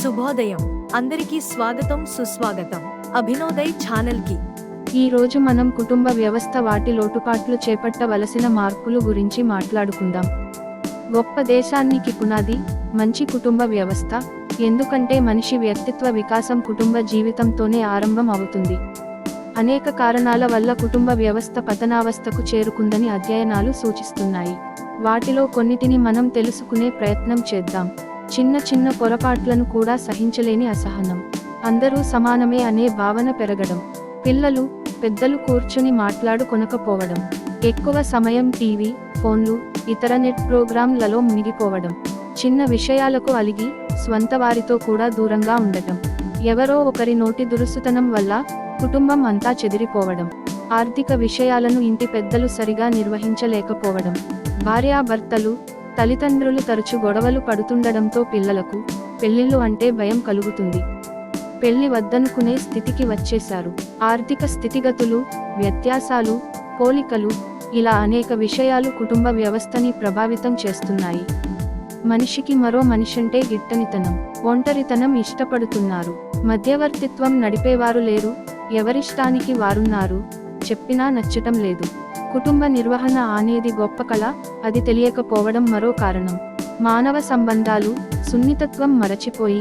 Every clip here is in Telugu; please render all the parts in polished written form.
శుభోదయం. అందరికీ స్వాగతం సుస్వాగతం అభినోదయ్ ఛానల్ కి. ఈ రోజు మనం కుటుంబ వ్యవస్థ వాటి లోటుపాట్లు చేపట్టవలసిన మార్పులు గురించి మాట్లాడుకుందాం. గొప్ప దేశానికి పునాది మంచి కుటుంబ వ్యవస్థ. ఎందుకంటే మనిషి వ్యక్తిత్వ వికాసం కుటుంబ జీవితంతోనే ఆరంభం అవుతుంది. అనేక కారణాల వల్ల కుటుంబ వ్యవస్థ పతనావస్థకు చేరుకుందని అధ్యయనాలు సూచిస్తున్నాయి. వాటిలో కొన్నిటిని మనం తెలుసుకునే ప్రయత్నం చేద్దాం. చిన్న చిన్న పొరపాట్లను కూడా సహించలేని అసహనం, అందరూ సమానమే అనే భావన పెరగడం, పిల్లలు పెద్దలు కూర్చుని మాట్లాడుకొనకపోవడం, ఎక్కువ సమయం టీవీ, ఫోన్లు, ఇతర నెట్ ప్రోగ్రాంలలో మునిగిపోవడం, చిన్న విషయాలకు అలిగి స్వంత వారితో కూడా దూరంగా ఉండటం, ఎవరో ఒకరి నోటి దురుసుతనం వల్ల కుటుంబం అంతా చెదిరిపోవడం, ఆర్థిక విషయాలను ఇంటి పెద్దలు సరిగా నిర్వహించలేకపోవడం, భార్యాభర్తలు తల్లిదండ్రులు తరచు గొడవలు పడుతుండడంతో పిల్లలకు పెళ్లిళ్ళు అంటే భయం కలుగుతుంది. పెళ్లి వద్దనుకునే స్థితికి వచ్చేశారు. ఆర్థిక స్థితిగతులు, వ్యత్యాసాలు, పోలికలు, ఇలా అనేక విషయాలు కుటుంబ వ్యవస్థని ప్రభావితం చేస్తున్నాయి. మనిషికి మరో మనిషంటే గిట్టనితనం, ఒంటరితనం ఇష్టపడుతున్నారు. మధ్యవర్తిత్వం నడిపేవారు లేరు. ఎవరిష్టానికి వారున్నారు. చెప్పినా నచ్చటం లేదు. కుటుంబ నిర్వహణ అనేది గొప్ప కళ, అది తెలియకపోవడం మరో కారణం. మానవ సంబంధాలు, సున్నితత్వం మరచిపోయి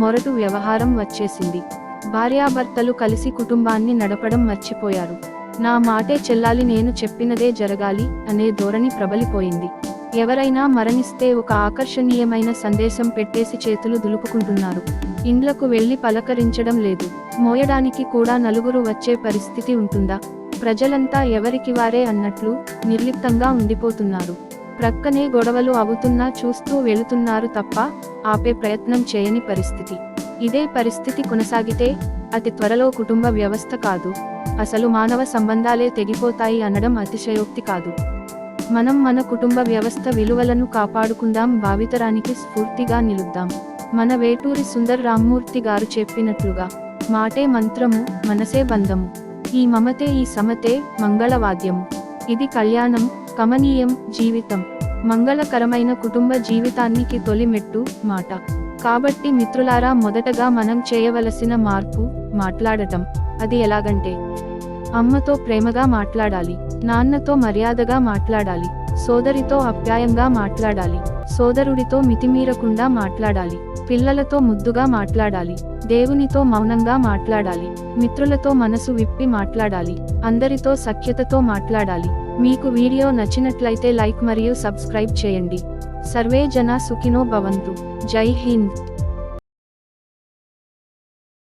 మొరటు వ్యవహారం వచ్చేసింది. భార్యాభర్తలు కలిసి కుటుంబాన్ని నడపడం మర్చిపోయారు. నా మాటే చెల్లాలి, నేను చెప్పినదే జరగాలి అనే ధోరణి ప్రబలిపోయింది. ఎవరైనా మరణిస్తే ఒక ఆకర్షణీయమైన సందేశం పెట్టేసి చేతులు దులుపుకుంటున్నారు. ఇండ్లకు వెళ్లి పలకరించడం లేదు. మోయడానికి కూడా నలుగురు వచ్చే పరిస్థితి ఉంటుందా? ప్రజలంతా ఎవరికి వారే అన్నట్లు నిర్లిప్తంగా ఉండిపోతున్నారు. ప్రక్కనే గొడవలు అవుతున్నా చూస్తూ వెళుతున్నారు తప్ప ఆపే ప్రయత్నం చేయని పరిస్థితి. ఇదే పరిస్థితి కొనసాగితే అతి త్వరలో కుటుంబ వ్యవస్థ కాదు, అసలు మానవ సంబంధాలే తెగిపోతాయి అనడం అతిశయోక్తి కాదు. మనం మన కుటుంబ వ్యవస్థ విలువలను కాపాడుకుందాం, భావితరానికి స్ఫూర్తిగా నిలుద్దాం. మన వేటూరి సుందర్ రామ్మూర్తి గారు చెప్పినట్లుగా, మాటే మంత్రము, మనసే బంధము, ఈ మమతే ఈ సమతే మంగళవాద్యము, ఇది కళ్యాణం కమనీయం జీవితం. మంగళకరమైన కుటుంబ జీవితానికి తొలి మెట్టు మాట. కాబట్టి మిత్రులారా, మొదటగా మనం చేయవలసిన మార్పు మాట్లాడటం. అది ఎలాగంటే, అమ్మతో ప్రేమగా మాట్లాడాలి, నాన్నతో మర్యాదగా మాట్లాడాలి, సోదరితో ఆప్యాయంగా మాట్లాడాలి, సోదరుడితో మితిమీరకుండా మాట్లాడాలి, పిల్లలతో ముద్దుగా మాట్లాడాలి, దేవునితో మౌనంగా మాట్లాడాలి, మిత్రులతో మనసు విప్పి మాట్లాడాలి, అందరితో సఖ్యతతో మాట్లాడాలి. మీకు వీడియో నచ్చినట్లయితే లైక్ మరియు సబ్స్క్రైబ్ చేయండి. సర్వే జన సుఖినో భవంతు. జై హింద్.